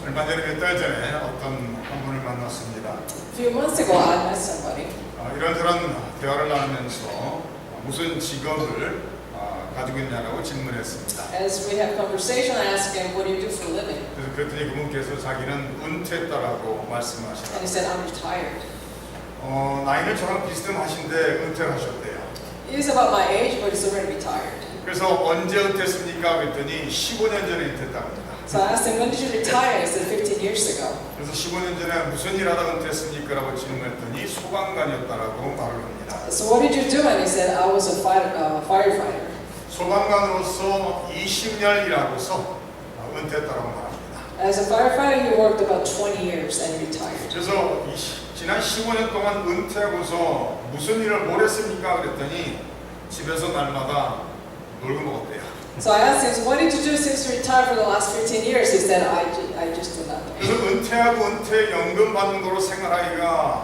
얼마 전에 몇 달 전에 어떤 한 분을 만났습니다. A few months ago, I met somebody. 이런저런 대화를 나누면서 무슨 직업을 가지고 있냐고 질문했습니다. As we have conversation, I asked him, "What do you do for a living?" 그래서 그랬더니 그분께서 자기는 은퇴했다라고 말씀하시더라고요. And he said, "I'm retired." 나이는 저랑 비슷하신데 은퇴를 하셨대요. He's about my age, but he's already retired. 그래서 언제 은퇴했습니까? 그랬더니 15년 전에 은퇴했다고 합니다. So I asked him, "When did you retire?" He said, 15 years ago. 그래서 15년 전에 무슨 일 하다 은퇴했습니까? 라고 질문했더니 소방관이었다라고 말을 합니다. So what did you do? And he said, "I was a firefighter." 소방관으로서 20년 일하고서 은퇴했다라고 말합니다. As a firefighter, he worked about 20 years and retired. 그래서 지난 15년 동안 은퇴하고서 무슨 일을 뭘 했습니까? 그랬더니 집에서 날마다 놀고 먹었대요. So I asked him, "So what did you do since you retired for the last 15 years?" He said, I just do nothing. 그래서 은퇴하고 은퇴연금 받는 거로 생활하기가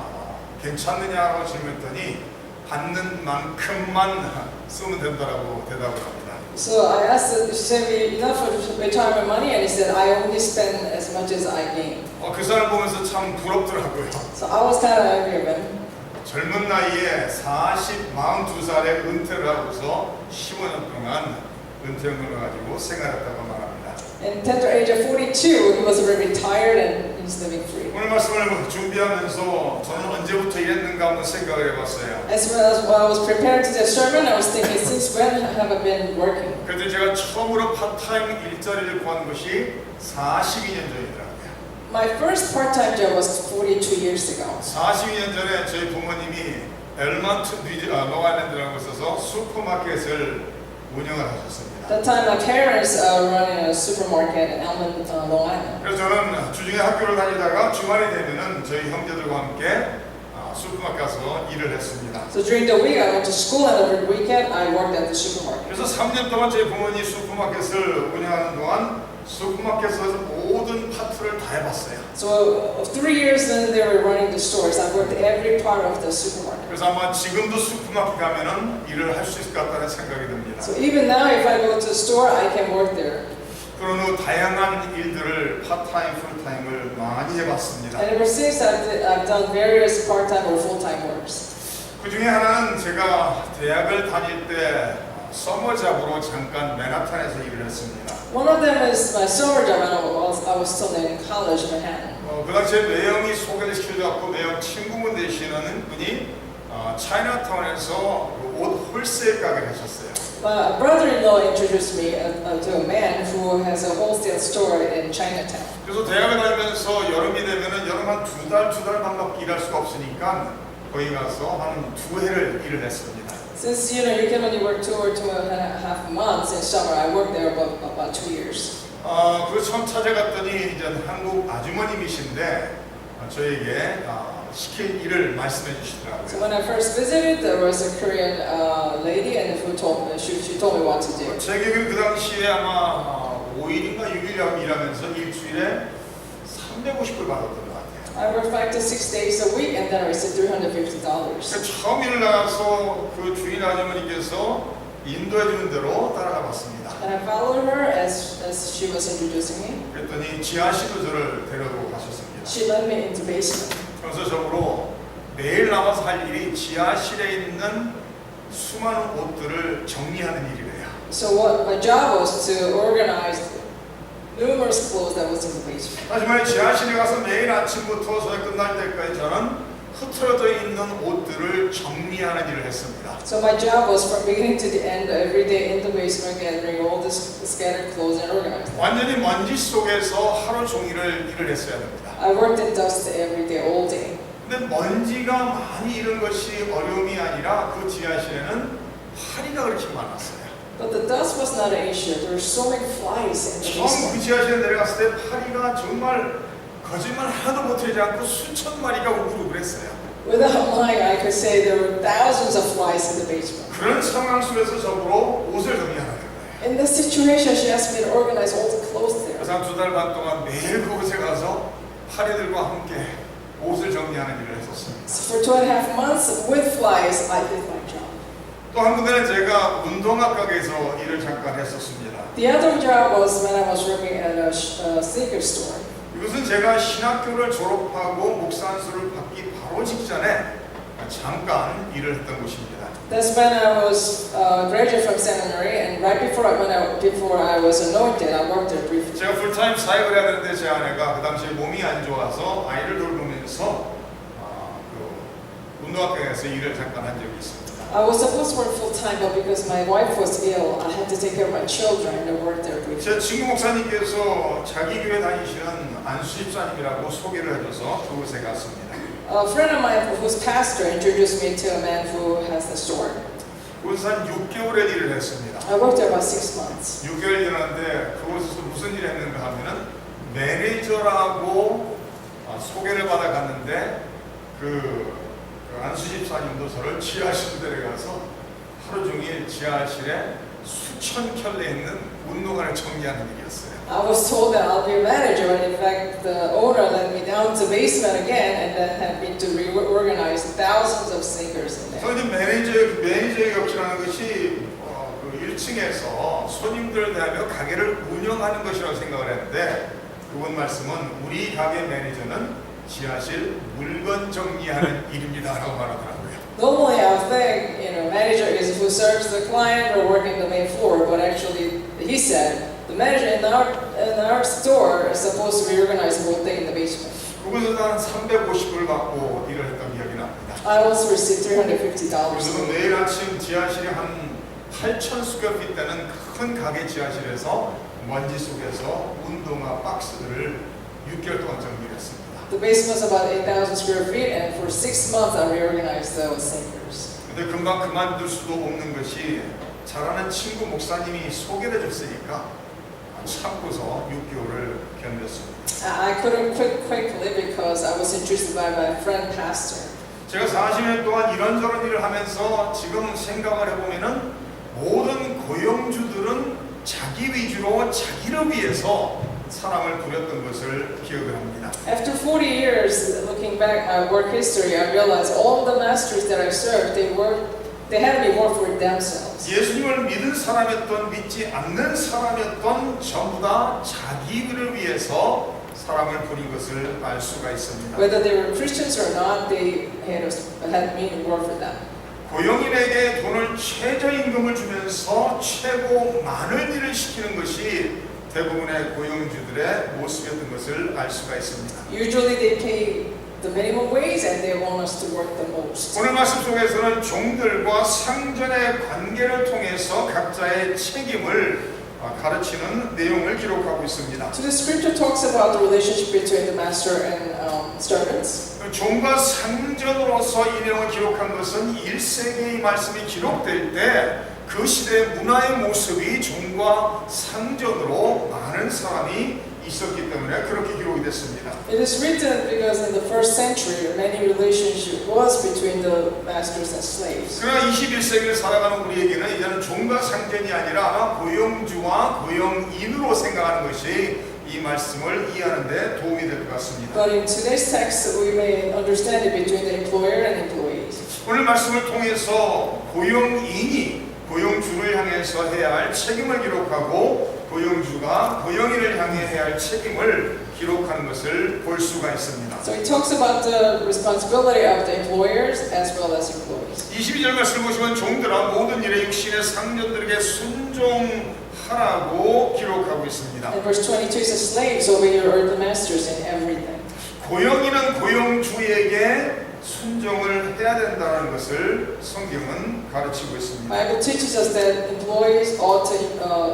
괜찮느냐라고 질문했더니 받는 만큼만 쓰면 된다라고 대답을 합니다. So I asked him, "Should we enough for retirement money?" And he said, "I only spend as much as I gain." 그 사람 보면서 참 부럽더라고요. So I was kind of angry at him. 젊은 나이에 42살에 은퇴를 하고서 15년 동안 은퇴연금을 가지고 생활했다고 말합니다. In tender age of 42, he was already retired and he's living free. 오늘 말씀을 준비하면서 저는 언제부터 일했는가 한번 생각을 해봤어요. As well as while I was preparing to the sermon, I was thinking, since when have I been working? 그래도 제가 처음으로 파타임 일자리를 구한 것이 42년 전이더라고요. My first part-time job was 42 years ago. 42년 전에 저희 부모님이 엘먼트 롱아일랜드라는 곳에서 슈퍼마켓을 운영을 하셨습니다. At that time, my parents were running a supermarket in Elmont, Long Island. 그래서 저는 주중에 학교를 다니다가 주말이 되면은 저희 형제들과 함께 슈퍼마켓 가서 일을 했습니다. So during the week, I went to school, and over the weekend, I worked at the supermarket. 그래서 3년 동안 저희 부모님이 슈퍼마켓을 운영하는 동안 슈퍼마켓에서 모든 파트를 다 해봤어요. So 3 years then they were running the stores. I worked every part of the supermarket. 그래서 아마 지금도 슈퍼마켓 가면은 일을 할 수 있을 것 같다는 생각이 듭니다. So even now, if I go to the store, I can work there. 그런 후 다양한 일들을 파타임, 풀타임을 많이 해봤습니다. And ever since, I've done various part-time or full-time works. 그 중에 하나는 제가 대학을 다닐 때 서머 잡으로 잠깐 맨하탄에서 일을 했습니다. One of them is my summer job, and I was still in college in Manhattan. 그 당시에 매형이 소개를 시켜줘갖고 매형 친구분 되시는 분이 차이나타운에서 옷 홀세일 가게를 하셨어요. My brother-in-law introduced me to a man who has a wholesale store in Chinatown. 그래서 대학을 다니면서 여름이 되면은 여름 한 두 달 반밖에 일할 수가 없으니까 거기 가서 한 2해를 일을 했습니다. Since you can only work 2 or 2.5 months in summer, I worked there about 2 years. 그 처음 찾아갔더니 이제 한국 아주머님이신데 저에게 시킬 일을 말씀해 주시더라고요. So when I first visited, there was a Korean lady, and who told me she told me what to do. 제 기억에 그 당시에 아마 5일인가 6일 일하면서 일주일에 350불 받았던 것 같아요. I worked 5 to 6 days a week, and then I received $350. 처음 일을 나가서 그 주인 아주머니께서 인도해 주는 대로 따라가 봤습니다. And I followed her as she was introducing me. 그랬더니 지하실로 저를 데려고 가셨습니다. She led me into basement. 그래서 저보고 매일 나와서 할 일이 지하실에 있는 수많은 옷들을 정리하는 일이래요. So what my job was to organize numerous clothes that was in the basement. 하지만 지하실에 가서 매일 아침부터 저녁 끝날 때까지 저는 흐트러져 있는 옷들을 정리하는 일을 했습니다. So my job was from beginning to the end, every day in the basement, gathering all this scattered clothes and organizing. 완전히 먼지 속에서 하루 종일을 일을 했어야 됩니다. I worked in dust every day, all day. 근데 먼지가 많이 이런 것이 어려움이 아니라 그 지하실에는 파리가 그렇게 많았어요. But the dust was not an issue. There were so many flies in the 처음 그 basement. 지하실에 내려갔을 때 파리가 정말 거짓말 하나도 못하지 않고 수천 마리가 우글우글 했어요. Without lying, I could say there were thousands of flies in the basement. 그런 상황 속에서 저보고 옷을 정리하는 거예요. In this situation, she asked me to organize all the clothes there. 그래서 한 2달 반 동안 매일 그곳에 가서 파리들과 함께 옷을 정리하는 일을 했었습니다. So for 2.5 months with flies, I did my job. 또 한 군데는 제가 운동화 가게에서 일을 잠깐 했었습니다. The other job was when I was working at a sneaker store. 이것은 제가 신학교를 졸업하고 목사 안수를 받기 바로 직전에 잠깐 일을 했던 곳입니다. That's when I was graduate from seminary, and right before I was anointed, I worked there briefly. 제가 풀타임 사역을 해야 되는데 제 아내가 그 당시에 몸이 안 좋아서 아이를 돌보면서 그 운동학교에서 일을 잠깐 한 적이 있습니다. I was supposed to work full time, but because my wife was ill, I had to take care of my children and I worked there briefly. 제 친구 목사님께서 자기 교회 다니시는 안수 집사님이라고 소개를 해줘서 그곳에 갔습니다. A friend of mine who's pastor introduced me to a man who has a store. 그곳에서 한 6개월의 일을 했습니다. I worked there about 6 months. 6개월 일하는데 그곳에서 무슨 일을 했는가 하면은 매니저라고 소개를 받아 갔는데 그 안수 집사님도 저를 지하실 데려가서 하루 종일 지하실에 수천 켤레 있는 운동화를 정리하는 일이었어요. I was told that I'll be a manager, and in fact, the owner led me down to the basement again, and then had me to reorganize thousands of sneakers in there. 저는 매니저의 격이라는 것이 그 1층에서 손님들을 대하며 가게를 운영하는 것이라고 생각을 했는데 그분 말씀은 우리 가게 매니저는 지하실 물건 정리하는 일입니다라고 말하더라고요. Normally, I would think, manager is who serves the client or working the main floor, but actually, he said, the manager in our store is supposed to reorganize the whole thing in the basement. 그곳에서 한 350불 받고 일을 했던 기억이 납니다. I also received $350. 그래서 매일 아침 지하실이 한 8,000 스퀘어핏 되는 큰 가게 지하실에서 먼지 속에서 운동화 박스들을 6개월 동안 정리했습니다. The basement was about 8,000 square feet, and for 6 months I reorganized those sneakers. 근데 금방 그만둘 수도 없는 것이 잘하는 친구 목사님이 소개를 해줬으니까 참고서 6개월을 견뎠습니다. I couldn't quit quickly because I was introduced by my friend pastor. 제가 40년 동안 이런저런 일을 하면서 지금 생각을 해보면은 모든 고용주들은 자기 위주로 자기를 위해서 사람을 부렸던 것을 기억을 합니다. After 40 years, looking back my work history, I realized all the masters that I served, they had me work for themselves. 예수님을 믿은 사람이었던 믿지 않는 사람이었던 전부 다 자기를 위해서 사람을 부린 것을 알 수가 있습니다. Whether they were Christians or not, they had me work for them. 고용인에게 돈을 최저임금을 주면서 최고 많은 일을 시키는 것이 대부분의 고용주들의 모습이었던 것을 알 수가 있습니다. Usually they pay the minimum wage and they want us to work the most. 오늘 말씀 속에서는 종들과 상전의 관계를 통해서 각자의 책임을 가르치는 내용을 기록하고 있습니다. So the scripture talks about the relationship between the master and servants. 종과 상전으로서 이 내용을 기록한 것은 1세기의 말씀이 기록될 때 그 시대의 문화의 모습이 종과 상전으로 많은 사람이 있었기 때문에 그렇게 기록이 됐습니다. It is written because in the first century, many relationship was between the masters and slaves. 그러나 21세기를 살아가는 우리에게는 이제는 종과 상전이 아니라 고용주와 고용인으로 생각하는 것이 이 말씀을 이해하는 데 도움이 될 것 같습니다. But in today's text, we may understand it between the employer and employees. 오늘 말씀을 통해서 고용인이 고용주를 향해서 해야 할 책임을 기록하고 고용주가 고용인을 향해 해야 할 책임을 기록하는 것을 볼 수가 있습니다. So it talks about the responsibility of the employers as well as employees. 22절 말씀을 보시면 종들아 모든 일에 육신의 상전들에게 순종하라고 기록하고 있습니다. And verse 22 says, slaves, obey your earthly masters in everything. 고용인은 고용주에게 순종을 해야 된다는 것을 성경은 가르치고 있습니다. Bible teaches us that employees ought to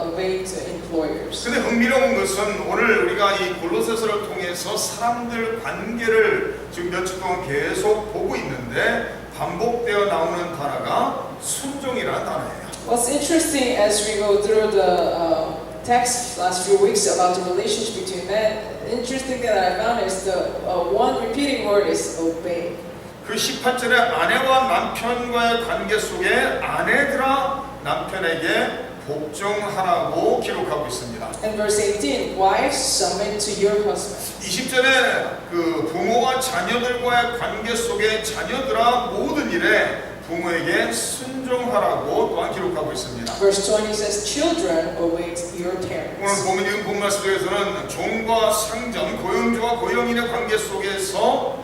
obey to employers. 근데 흥미로운 것은 오늘 우리가 이 골로새서를 통해서 사람들 관계를 지금 몇 주 동안 계속 보고 있는데 반복되어 나오는 단어가 순종이라는 단어예요. What's interesting as we go through the text last few weeks about the relationship between men, interesting that I found is the one repeating word is obey. 그 18절에 아내와 남편과의 관계 속에 아내들아 남편에게 복종하라고 기록하고 있습니다. And verse 18, wives submit to your husband. 20절에 그 부모와 자녀들과의 관계 속에 자녀들아 모든 일에 부모에게 순종하라고 또한 기록하고 있습니다. Verse 20 says, children, obey your 오늘 parents. 본문 본 말씀 중에서는 종과 상전, 고용주와 고용인의 관계 속에서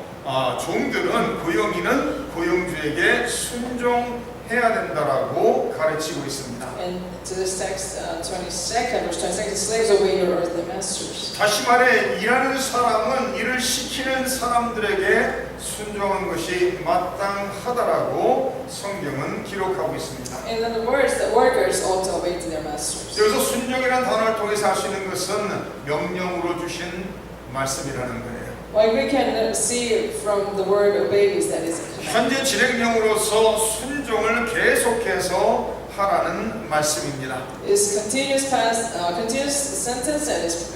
종들은 고용인은 고용주에게 순종해야 된다라고 가르치고 있습니다. And to this text, 22nd, verse 22, slaves, obey your earthly masters. 다시 말해 일하는 사람은 일을 시키는 사람들에게 순종하는 것이 마땅하다라고 성경은 기록하고 있습니다. In other words, the workers ought to obey to their masters. 여기서 순종이라는 단어를 통해서 할 수 있는 것은 명령으로 주신 말씀이라는 거예요. What we can see from the word obey is that it's a command. 현재 진행령으로서 순종을 계속해서 하라는 말씀입니다. It's continuous past, continuous sentence and it's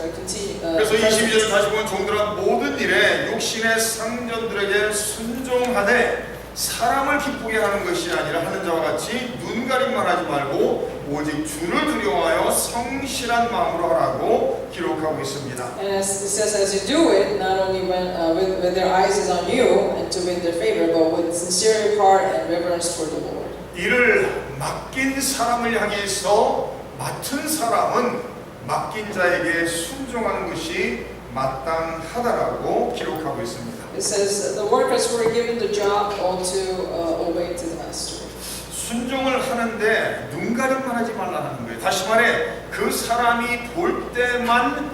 그래서 22절을 present. 다시 보면 종들아 모든 일에 육신의 상전들에게 순종하되 사람을 기쁘게 하는 것이 아니라 하는 자와 같이 눈가림만 하지 말고 오직 주를 두려워하여 성실한 마음으로 하라고 기록하고 있습니다. And as it says, as you do it, not only when with their eyes is on you and to win their favor, but with sincere heart and reverence for the Lord. 이를 맡긴 사람을 향해서 맡은 사람은 맡긴 자에게 순종하는 것이 마땅하다라고 기록하고 있습니다. It says the workers who were given the job ought to obey to the master. 순종을 하는데 눈가림만 하지 말라는 거예요. 다시 말해 그 사람이 볼 때만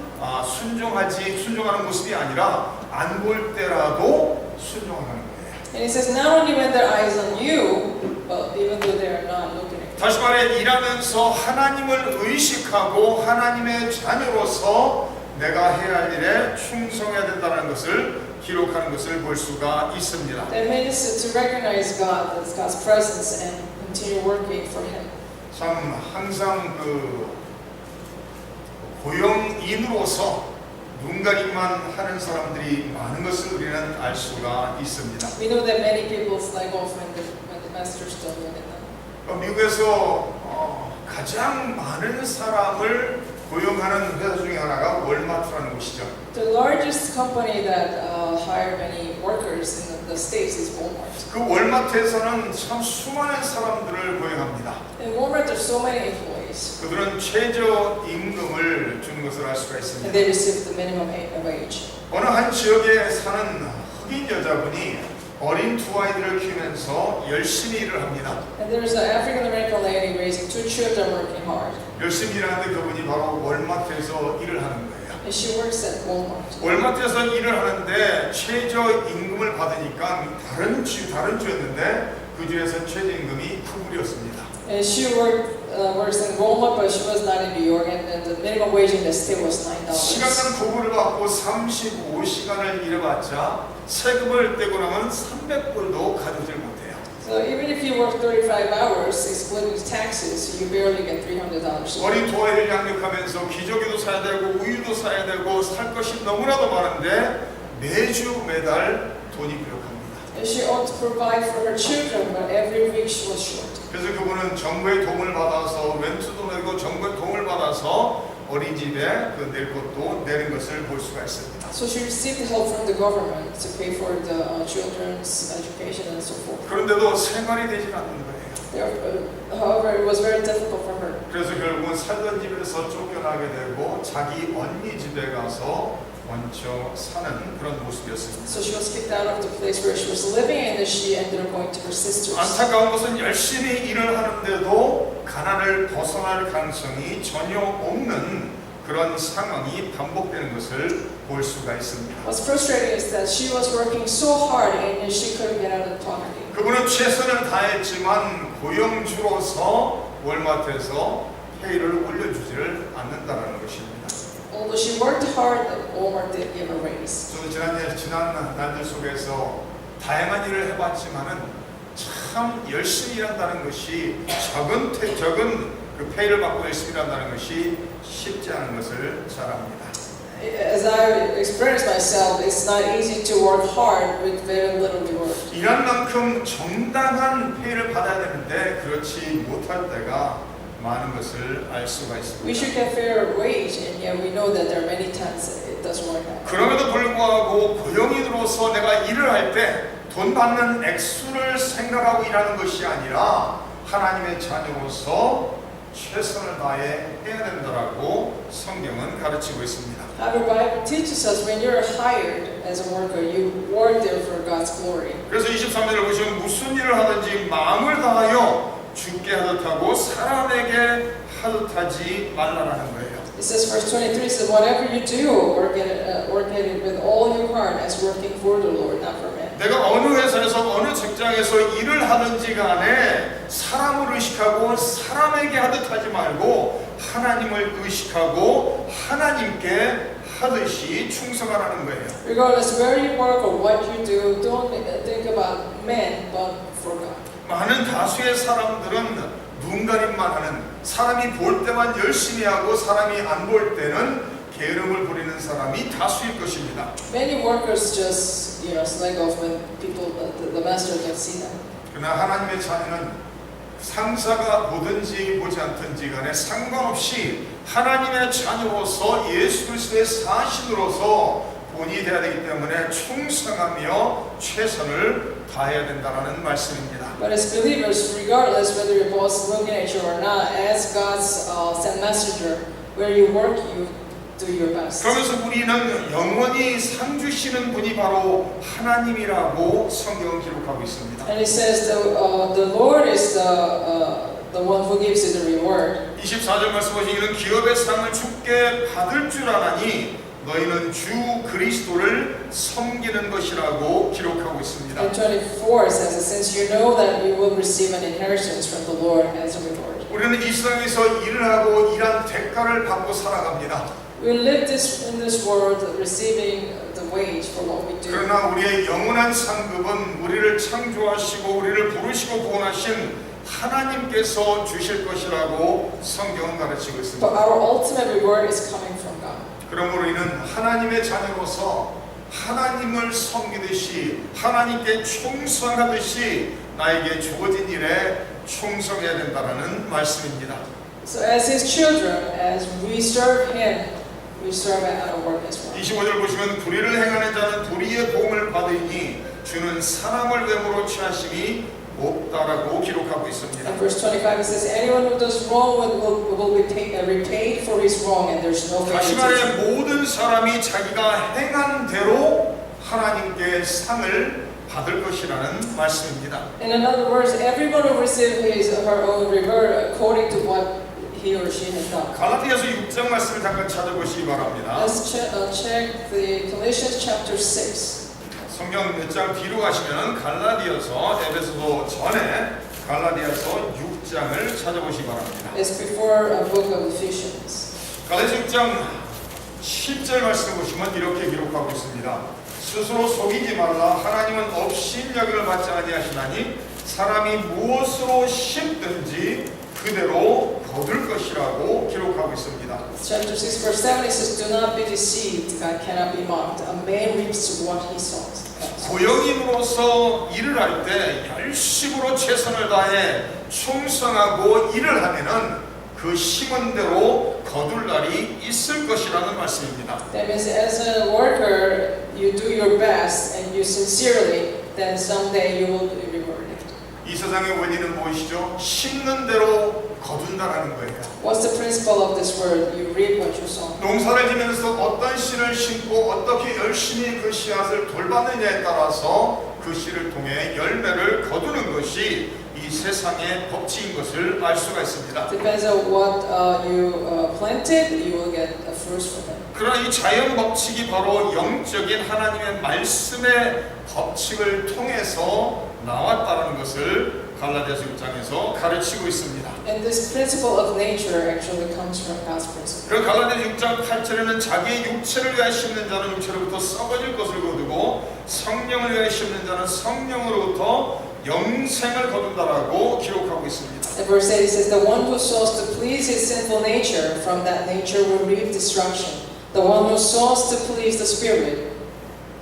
순종하는 모습이 아니라 안 볼 때라도 순종하는 거예요. And it says not only when their eyes on you, but even though they are not looking at you. 다시 말해 일하면서 하나님을 의식하고 하나님의 자녀로서 내가 해야 할 일에 충성해야 된다는 것을 기록하는 것을 볼 수가 있습니다. That means to recognize God, that's God's presence, and continue working for Him. 참 항상 고용인으로서 눈가림만 하는 사람들이 많은 것을 우리는 알 수가 있습니다. We know that many people flag off when the masters don't look at them. 미국에서 가장 많은 사람을 고용하는 회사 중에 하나가 월마트라는 곳이죠. The largest company that hire many workers in the States is Walmart. 그 월마트에서는 참 수많은 사람들을 고용합니다. In Walmart, there's so many employees, 그들은 최저 임금을 주는 것을 알 수가 and 있습니다. they receive the minimum wage. 어느 한 지역에 사는 흑인 여자분이 어린 두 아이들을 키우면서 열심히 일을 합니다. And there's an African American lady raising two children working hard, 열심히 일하는데 그분이 바로 월마트에서 일을 하는 거예요. and she works at Walmart. 월마트에서 일을 하는데 최저 임금을 받으니까 다른 주였는데 그 주에서 최저 임금이 구글이었습니다. And she works in Walmart, but she was not in New York, and the minimum wage in the state was $9. 시간당 구글을 받고 35시간을 일해봤자 세금을 떼고 나면 300불도 가져오질 못해요. So even if you work 35 hours, excluding taxes, you barely get $300. 어린 두 아이를 양육하면서 기저귀도 사야 되고 우유도 사야 되고 살 것이 너무나도 많은데 매달 돈이 부족합니다. And she ought to provide for her children, but every week she was short. 그래서 그분은 정부의 도움을 받아서 렌트도 내고 정부의 도움을 받아서 어린이집에 낼 것도 내는 것을 볼 수가 있습니다. So she received help from the government to pay for the children's education and so forth. 그런데도 생활이 되지 않는 거예요. However, it was very difficult for her. 그래서 결국은 살던 집에서 쫓겨나게 되고 자기 언니 집에 가서 얹혀 사는 그런 모습이었습니다. So she was kicked out of the place where she was living, and then she ended up going to her sister's. 안타까운 것은 열심히 일을 하는데도 가난을 벗어날 가능성이 전혀 없는 그런 상황이 반복되는 것을 볼 수가 있습니다. What's frustrating is that she was working so hard and she couldn't get out of poverty. 그분은 최선을 다했지만 고용주로서 월마트에서 페이를 올려주지를 않는다는 것입니다. Although she worked hard, Walmart did give a raise. 저도 지난 날들 속에서 다양한 일을 해봤지만은 참 열심히 일한다는 것이 적은 그 페이를 받고 열심히 일한다는 것이 쉽지 않은 것을 잘 압니다. As I experienced myself, it's not easy to work hard with very little reward. 일한 만큼 정당한 페이를 받아야 되는데 그렇지 못할 때가 많은 것을 알 수가 있습니다. We should get fair wage, and yet we know that there are many times it doesn't work out. 그럼에도 불구하고 고용인으로서 내가 일을 할 때 돈 받는 액수를 생각하고 일하는 것이 아니라 하나님의 자녀로서 최선을 다해 해야 된다라고 성경은 가르치고 있습니다. However, Bible teaches us when you're hired as a worker, you work there for God's glory. 그래서 23절을 보시면 무슨 일을 하든지 마음을 다하여 주께 하듯 하고 사람에게 하듯 하지 말라라는 거예요. It says, verse 23 says, whatever you do, work at it with all your heart as working for the Lord, not for men. 내가 어느 회사에서 어느 직장에서 일을 하든지 간에 사람을 의식하고 사람에게 하듯 하지 말고 하나님을 의식하고 하나님께 하듯이 충성하라는 거예요. Regardless where you work or what you do, don't think about men, but for God. 많은 다수의 사람들은 눈 가림만 하는, 사람이 볼 때만 열심히 하고 사람이 안 볼 때는 게으름을 부리는 사람이 다수일 것입니다. Many workers just, slack off when people, the master can see them. 그러나 하나님의 자녀는 상사가 보든지 보지 않든지 간에 상관없이 하나님의 자녀로서 예수 그리스도의 사신으로서 본이 되어야 되기 때문에 충성하며 최선을 다해야 된다는 말씀입니다. But as believers, regardless whether your boss is looking at you or not, as God's sent messenger, where you work, you do your best. 그러면서 우리는 영원히 상 주시는 분이 바로 하나님이라고 성경은 기록하고 있습니다. And it says the Lord is the one who gives you the reward. 24절 말씀 보시기는 기업의 상을 주께 받을 줄 아나니 너희는 주 그리스도를 섬기는 것이라고 기록하고 있습니다. And 24 says, since you know that you will receive an inheritance from the Lord as a reward. 우리는 이 세상에서 일을 하고 일한 대가를 받고 살아갑니다. We live in this world receiving the wage for what we do. 그러나 우리의 영원한 상급은 우리를 창조하시고 우리를 부르시고 구원하신 하나님께서 주실 것이라고 성경은 가르치고 있습니다. But our ultimate reward is coming from God. 그러므로 우리는 하나님의 자녀로서 하나님을 섬기듯이 하나님께 충성하듯이 나에게 주어진 일에 충성해야 된다는 말씀입니다. So as His children, as we serve Him, we serve at our work as well. 25절 보시면 불의를 행하는 자는 불의의 보응을 받으니 주는 사람을 외모로 취하심이 없다라고 기록하고 있습니다. In verse 25 it says, anyone who does wrong will be repaid for his wrong, and there's no 다시 말해 favoritism. 모든 사람이 자기가 행한 대로 하나님께 상을 받을 것이라는 말씀입니다. In other words, everyone will receive his or her own reward according to what he or she has done. 갈라디아서 6장 말씀을 잠깐 찾아보시기 바랍니다. Let's check the Galatians chapter 6. 성경 몇 장 뒤로 가시면 갈라디아서 에베소서 전에 갈라디아서 6장을 찾아보시기 바랍니다. It's before a book of Ephesians. 갈라디아서 6장 10절 말씀을 보시면 이렇게 기록하고 있습니다. 스스로 속이지 말라. 하나님은 업신여김을 받지 아니하시나니 사람이 무엇으로 심든지 그대로 거둘 것이라고 기록하고 있습니다. Chapter 6 verse 7 it says, do not be deceived, God cannot be mocked. A man reaps what he sows. 고용인으로서 일을 할 때 열심으로 최선을 다해 충성하고 일을 하면은 그 심은 대로 거둘 날이 있을 것이라는 말씀입니다. That means as a worker, you do your best and you sincerely, then someday you will be rewarded. 이 세상의 원리는 무엇이죠? 심는 대로 거둔다라는 거예요. What's the principle of this word? You reap what you sow. 농사를 지면서 어떤 씨를 심고 어떻게 열심히 그 씨앗을 돌봤느냐에 따라서 그 씨를 통해 열매를 거두는 것이 이 세상의 법칙인 것을 알 수가 있습니다. Depends on what you planted, you will get a fruit from it. 그러나 이 자연 법칙이 바로 영적인 하나님의 말씀의 법칙을 통해서 나왔다는 것을 갈라디아서 6장에서 가르치고 있습니다. And this principle of nature actually comes from God's principle. 그 갈라디아서 6장 8절에는 자기의 육체를 위하여 심는 자는 육체로부터 썩어질 것을 거두고 성령을 위하여 심는 자는 성령으로부터 영생을 거둔다라고 기록하고 있습니다. In verse 8 it says, the one who sows to please his sinful nature, from that nature will reap destruction. The one who sows to please the Spirit,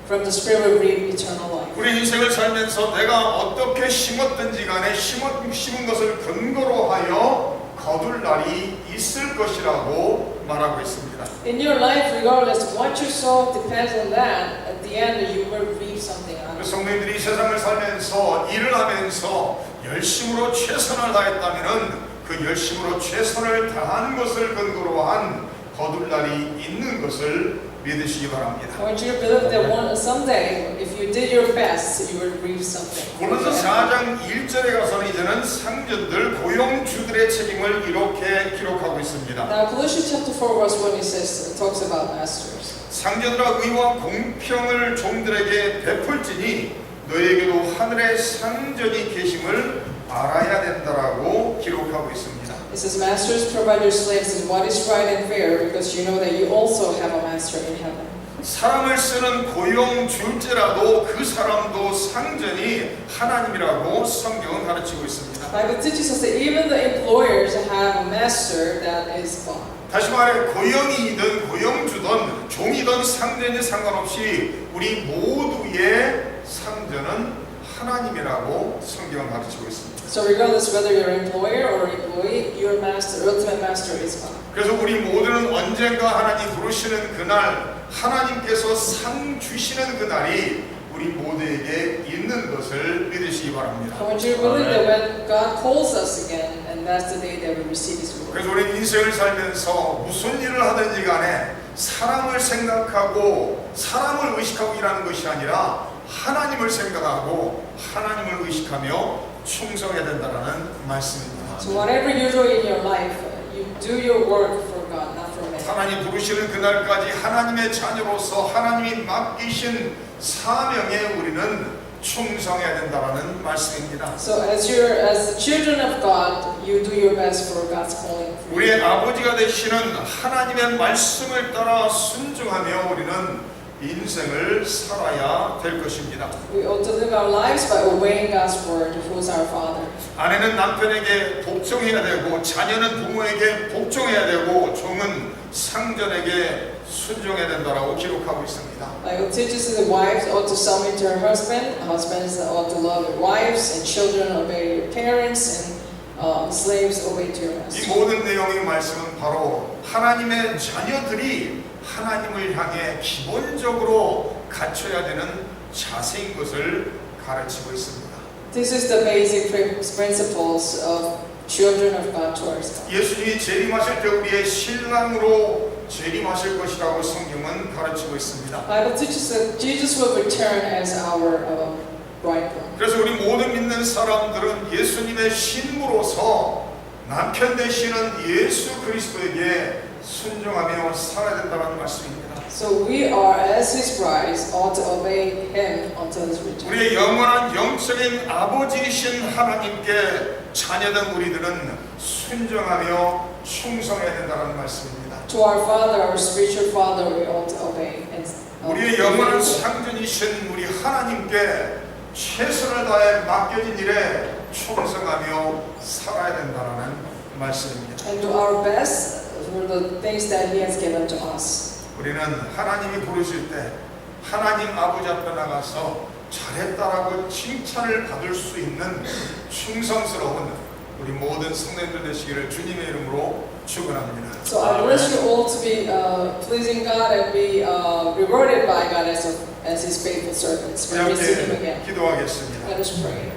from the Spirit will reap eternal life. 우리 인생을 살면서 내가 어떻게 심었든지 간에 심은 것을 근거로 하여 거둘 날이 있을 것이라고 말하고 있습니다. In your life, regardless what you sow depends on that. At the the end you will reap something out of it. 성도님들이 세상을 살면서 일을 하면서 열심으로 최선을 다했다면은 그 열심으로 최선을 다한 것을 근거로 한 거둘 날이 있는 것을 믿으시기 바랍니다. I want you to believe that someday, if you did your best, you will reap something. 고린도 4장 1절에 가서는 이제는 상전들, 고용주들의 책임을 이렇게 기록하고 있습니다. Now, Colossians chapter 4, verse 1, it talks about masters. 상전들아 의와 공평을 종들에게 베풀지니 너에게도 하늘의 상전이 계심을 알아야 된다라고 기록하고 있습니다. It says, Masters, provide your slaves in what is right and fair, because you know that you also have a master in heaven. 사람을 쓰는 고용줄지라도 그 사람도 상전이 하나님이라고 성경은 가르치고 있습니다. Bible teaches us that even the employers have a master that is God. 다시 말해 고용이든 고용주든 종이든 상전이 상관없이 우리 모두의 상전은 하나님이라고 성경은 가르치고 있습니다. So regardless whether you're an employer or employee, your master, ultimate master is God. 그래서 우리 모두는 언젠가 하나님 부르시는 그날 하나님께서 상 주시는 그날이 우리 모두에게 있는 것을 믿으시기 바랍니다. I want you to believe that when God calls us again, and that's the day that we receive His reward. 그래서 우리 인생을 살면서 무슨 일을 하든지 간에 사람을 생각하고 사람을 의식하고 일하는 것이 아니라 하나님을 생각하고 하나님을 의식하며 충성해야 된다는 말씀입니다. So whatever you do in your life, you do your work for God, not for man. 하나님 부르시는 그날까지 하나님의 자녀로서 하나님이 맡기신 사명에 우리는 충성해야 된다는 말씀입니다. So as the children of God, you do your best for God's calling. 우리의 아버지가 되시는 하나님의 말씀을 따라 순종하며 우리는 인생을 살아야 될 것입니다. We ought to live our lives by obeying God's word, who is our Father. 아내는 남편에게 복종해야 되고 자녀는 부모에게 복종해야 되고 종은 상전에게 순종해야 된다라고 기록하고 있습니다. Bible teaches that the wives ought to submit to her husband, husbands ought to love their wives, and children obey their parents, and slaves obey to your 이 master. 모든 내용의 말씀은 바로 하나님의 자녀들이 하나님을 향해 기본적으로 갖춰야 되는 자세인 것을 가르치고 있습니다. This is the basic principles of children of God towards God. 예수님이 재림하실 때 우리의 신랑으로 재림하실 것이라고 성경은 가르치고 있습니다. Bible teaches that Jesus will return as our bridegroom. 그래서 우리 모든 믿는 사람들은 예수님의 신부로서 남편 되시는 예수 그리스도에게 순종하며 살아야 된다는 말씀입니다. So we are, as His brides, ought to obey Him until His return. 우리의 영원한 영적인 아버지이신 하나님께 자녀된 우리들은 순종하며 충성해야 된다는 말씀입니다. To our Father, our spiritual Father, we ought to obey. 우리의 영원한 상전이신 우리 하나님께 최선을 다해 맡겨진 일에 충성하며 살아야 된다는 말씀입니다. And do our best for the things that He has given to us. 우리는 하나님이 부르실 때 하나님 아버지 앞에 나가서 잘했다라고 칭찬을 받을 수 있는 충성스러운 우리 모든 성도님들 되시기를 주님의 이름으로 축원합니다. So I bless you all to be pleasing God and be rewarded by God as His faithful servants when we see Him 함께 again. 기도하겠습니다. Let us pray.